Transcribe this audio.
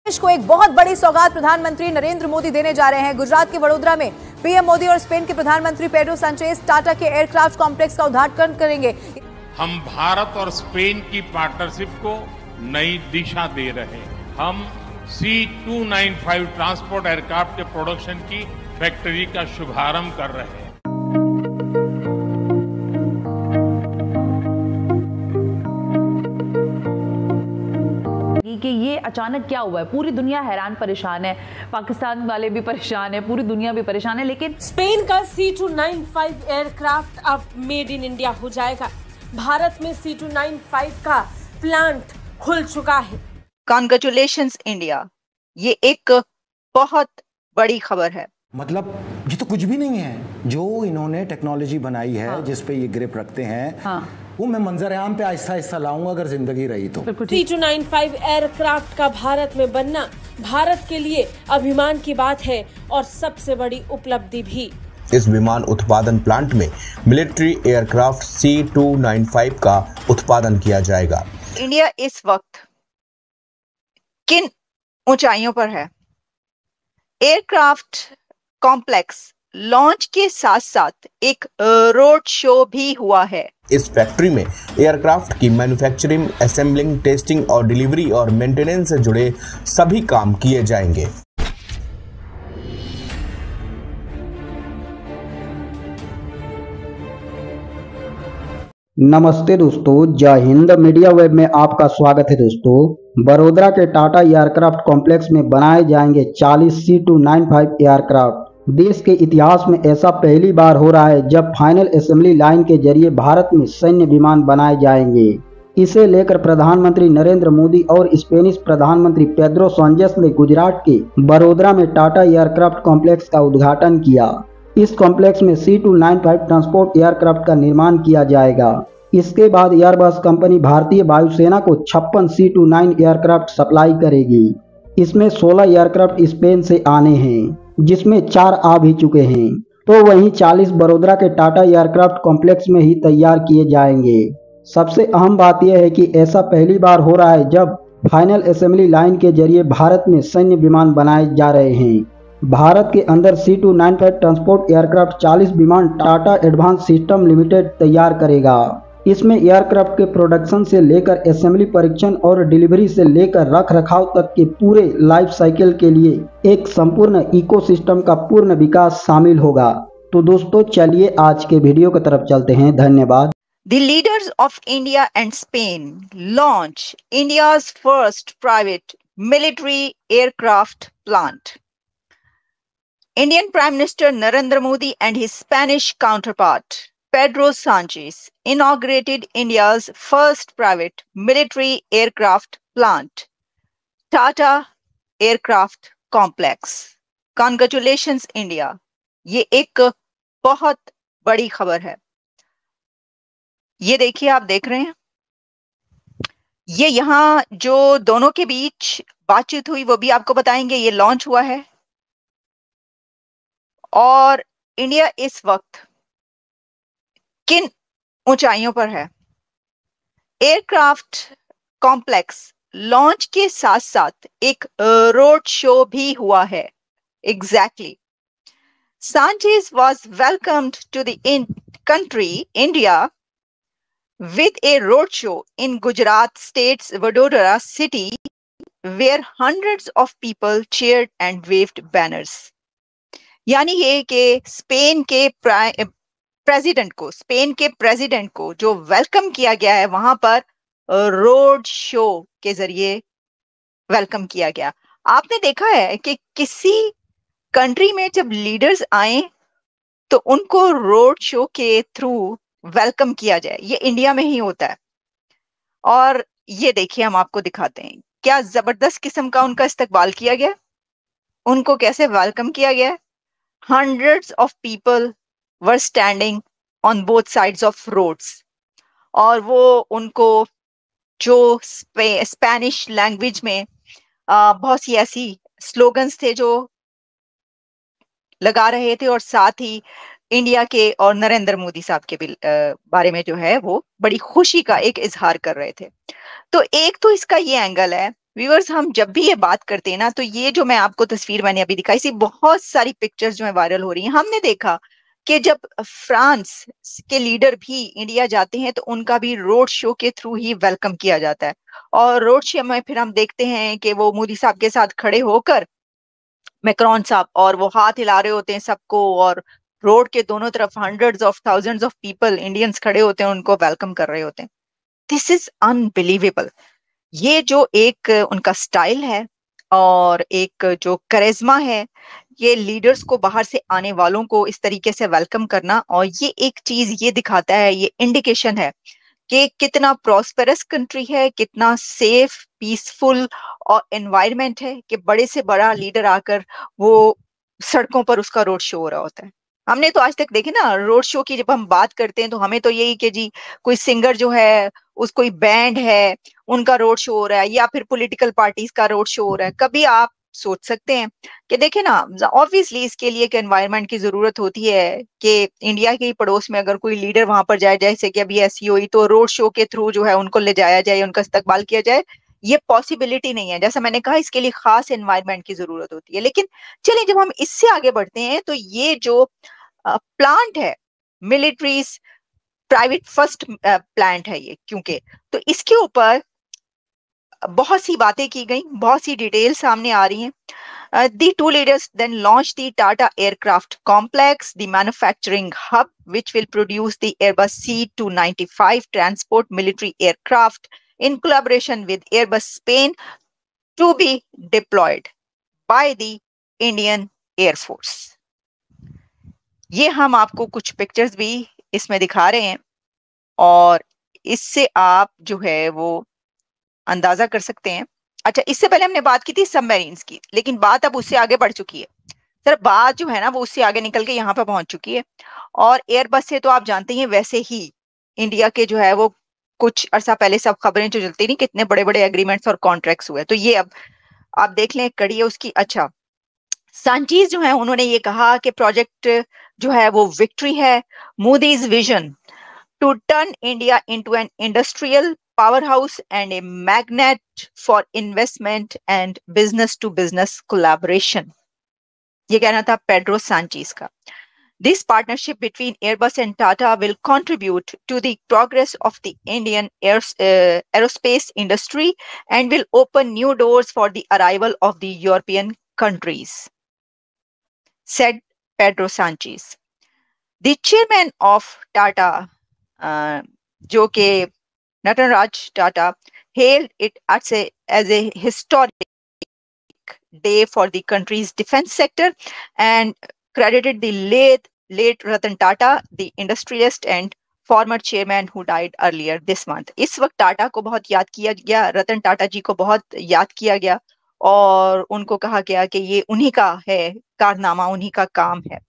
देश को एक बहुत बड़ी सौगात प्रधानमंत्री नरेंद्र मोदी देने जा रहे हैं। गुजरात के वडोदरा में पीएम मोदी और स्पेन के प्रधानमंत्री पेड्रो सांचेज टाटा के एयरक्राफ्ट कॉम्प्लेक्स का उद्घाटन करेंगे। हम भारत और स्पेन की पार्टनरशिप को नई दिशा दे रहे हैं। हम C295 ट्रांसपोर्ट एयरक्राफ्ट के प्रोडक्शन की फैक्ट्री का शुभारंभ कर रहे हैं। कि ये अचानक क्या हुआ है। पूरी दुनिया हैरान परेशान है, पाकिस्तान वाले भी परेशान है, पूरी दुनिया भी परेशान है। लेकिन स्पेन का C295 एयरक्राफ्ट अब मेड इन इंडिया हो जाएगा। भारत में C295 का प्लांट खुल चुका है। कॉन्ग्रेचुलेशंस इंडिया, ये एक बहुत बड़ी खबर है। मतलब ये तो कुछ भी नहीं है जो इन्होंने टेक्नोलॉजी बनाई है, जिसपे ये ग्रिप रखते हैं, वो मैं मंजर-ए-आम पे आहिस्ता आहिस्ता लाऊंगा अगर जिंदगी रही तो। C295 एयरक्राफ्ट का भारत में बनना भारत के लिए अभिमान की बात है और सबसे बड़ी उपलब्धि भी। इस विमान उत्पादन प्लांट में मिलिट्री एयरक्राफ्ट C295 का उत्पादन किया जाएगा। इंडिया इस वक्त किन ऊंचाइयों पर है? एयरक्राफ्ट कॉम्प्लेक्स लॉन्च के साथ साथ एक रोड शो भी हुआ है। इस फैक्ट्री में एयरक्राफ्ट की मैन्युफैक्चरिंग, असेंबलिंग, टेस्टिंग और डिलीवरी और मेंटेनेंस से जुड़े सभी काम किए जाएंगे। नमस्ते दोस्तों, जय हिंद। मीडिया वेब में आपका स्वागत है दोस्तों। बड़ोदरा के टाटा एयरक्राफ्ट कॉम्प्लेक्स में बनाए जाएंगे 40 C295 एयरक्राफ्ट। देश के इतिहास में ऐसा पहली बार हो रहा है जब फाइनल असेंबली लाइन के जरिए भारत में सैन्य विमान बनाए जाएंगे। इसे लेकर प्रधानमंत्री नरेंद्र मोदी और स्पेनिश प्रधानमंत्री पेड्रो सांचेज ने गुजरात के बड़ोदरा में टाटा एयरक्राफ्ट कॉम्प्लेक्स का उद्घाटन किया। इस कॉम्प्लेक्स में C295 ट्रांसपोर्ट एयरक्राफ्ट का निर्माण किया जाएगा। इसके बाद एयरबस कंपनी भारतीय वायुसेना को 56 C29 एयरक्राफ्ट सप्लाई करेगी। इसमें 16 एयरक्राफ्ट स्पेन से आने हैं, जिसमें 4 आ भी चुके हैं, तो वहीं 40 बड़ोदरा के टाटा एयरक्राफ्ट कॉम्प्लेक्स में ही तैयार किए जाएंगे। सबसे अहम बात यह है कि ऐसा पहली बार हो रहा है जब फाइनल असेंबली लाइन के जरिए भारत में सैन्य विमान बनाए जा रहे हैं। भारत के अंदर C295 ट्रांसपोर्ट एयरक्राफ्ट 40 विमान टाटा एडवांस सिस्टम लिमिटेड तैयार करेगा। इसमें एयरक्राफ्ट के प्रोडक्शन से लेकर असेंबली, परीक्षण और डिलीवरी से लेकर रख रखाव तक के पूरे लाइफ साइकिल के लिए एक संपूर्ण इकोसिस्टम का पूर्ण विकास शामिल होगा। तो दोस्तों चलिए आज के वीडियो की तरफ चलते हैं। धन्यवाद। The leaders of India and Spain launch India's first private military aircraft plant. Indian Prime Minister Narendra Modi and his Spanish counterpart Pedro Sanchez inaugurated India's first private military aircraft plant, Tata Aircraft Complex. Congratulations India, ये एक बहुत बड़ी खबर है। ये देखिए, आप देख रहे हैं, ये यहाँ जो दोनों के बीच बातचीत हुई वो भी आपको बताएंगे। ये लॉन्च हुआ है और इंडिया इस वक्त किन ऊंचाइयों पर है? एयरक्राफ्ट कॉम्प्लेक्स लॉन्च के साथ साथ एक रोड शो भी हुआ है। Exactly. Sanchez was welcomed to the country India with a roadshow in Gujarat state's Vadodara city, where hundreds of people cheered and waved banners. यानी ये कि स्पेन के प्रेसिडेंट को जो वेलकम किया गया है, वहां पर रोड शो के जरिए वेलकम किया गया। आपने देखा है कि किसी कंट्री में जब लीडर्स आए तो उनको रोड शो के थ्रू वेलकम किया जाए। ये इंडिया में ही होता है। और ये देखिए, हम आपको दिखाते हैं क्या जबरदस्त किस्म का उनका इस्तकबाल किया गया, उनको कैसे वेलकम किया गया। Hundreds of people were standing on both sides of roads और वो उनको जो स्पेनिश लैंग्वेज में बहुत सी ऐसी स्लोगन्स थे जो लगा रहे थे और साथ ही इंडिया के और नरेंद्र मोदी साहब के भी बारे में जो है वो बड़ी खुशी का एक इजहार कर रहे थे। तो एक तो इसका ये एंगल है व्यूअर्स, हम जब भी ये बात करते हैं ना, तो ये जो मैं आपको तस्वीर मैंने अभी दिखाई, सी बहुत सारी पिक्चर्स जो है वायरल हो रही हैं। हमने देखा कि जब फ्रांस के लीडर भी इंडिया जाते हैं तो उनका भी रोड शो के थ्रू ही वेलकम किया जाता है। और रोड शो में फिर हम देखते हैं कि वो मोदी साहब के साथ खड़े होकर मैक्रोन साहब, और वो हाथ हिला रहे होते हैं सबको, और रोड के दोनों तरफ hundreds of thousands of people Indians खड़े होते हैं, उनको वेलकम कर रहे होते हैं। This is unbelievable. ये जो एक उनका स्टाइल है और एक जो करिश्मा है, ये लीडर्स को, बाहर से आने वालों को इस तरीके से वेलकम करना, और ये एक चीज ये दिखाता है, ये इंडिकेशन है कि कितना प्रॉस्पेरस कंट्री है, कितना सेफ पीसफुल और एनवायरनमेंट है, कि बड़े से बड़ा लीडर आकर वो सड़कों पर उसका रोड शो हो रहा होता है। हमने तो आज तक देखे ना रोड शो की, जब हम बात करते हैं तो हमें तो यही कि जी कोई सिंगर जो है, उस कोई बैंड है, उनका रोड शो हो रहा है, या फिर पॉलिटिकल पार्टीज का रोड शो हो रहा है। कभी आप सोच सकते हैं कि देखे ना, ऑब्वियसली इसके लिए एक एनवायरनमेंट की जरूरत होती है कि इंडिया के ही पड़ोस में अगर कोई लीडर वहां पर जाए, जैसे कि अभी ऐसी हुई, तो रोड शो के थ्रू जो है उनको ले जाया जाए, उनका इस्तकबाल किया जाए। ये पॉसिबिलिटी नहीं है, जैसा मैंने कहा, इसके लिए खास एनवायरनमेंट की जरूरत होती है। लेकिन चलिए, जब हम इससे आगे बढ़ते हैं, तो ये जो प्लांट है, मिलिट्रीज प्राइवेट फर्स्ट प्लांट है ये, क्योंकि तो इसके ऊपर बहुत सी बातें की गई, बहुत सी डिटेल सामने आ रही हैं। The two leaders then launched the Tata Aircraft Complex, the manufacturing hub, which will produce the Airbus C295 transport military aircraft in collaboration with Airbus Spain, to be deployed by the Indian Air Force. ये हम आपको कुछ pictures भी इसमें दिखा रहे हैं, और इससे आप जो है वो अंदाजा कर सकते हैं। अच्छा, इससे पहले हमने बात की थी सबमरीन्स की, लेकिन बात अब उससे आगे बढ़ चुकी है। सर, बात जो है ना वो उससे आगे निकल के यहाँ पे पहुंच चुकी है। और एयरबस से तो आप जानते हैं, वैसे ही इंडिया के जो है वो कुछ अरसा पहले सब खबरें जो चलती नहीं, कितने बड़े बड़े एग्रीमेंट्स और कॉन्ट्रैक्ट्स हुए, तो ये अब आप देख लें, कड़ी है उसकी। अच्छा, सांचीज जो है उन्होंने ये कहा कि प्रोजेक्ट जो है वो विक्ट्री है, Modi's vision to turn India into an industrial powerhouse and a magnet for investment and business to business collaboration. ये कहना था पेड्रो सांचेज का। This partnership between Airbus and Tata will contribute to the progress of the Indian aerospace industry and will open new doors for the arrival of the European countries, said Pedro Sanchez. The chairman of Tata, जो कि Nataraj Tata, hailed it as a historic day for the country's defense sector and credited the late Ratan Tata, the industrialist and former chairman who died earlier this month. इस वक्त टाटा को बहुत याद किया गया, रतन टाटा जी को बहुत याद किया गया, और उनको कहा गया कि ये उन्हीं का है कारनामा, उन्हीं का काम है।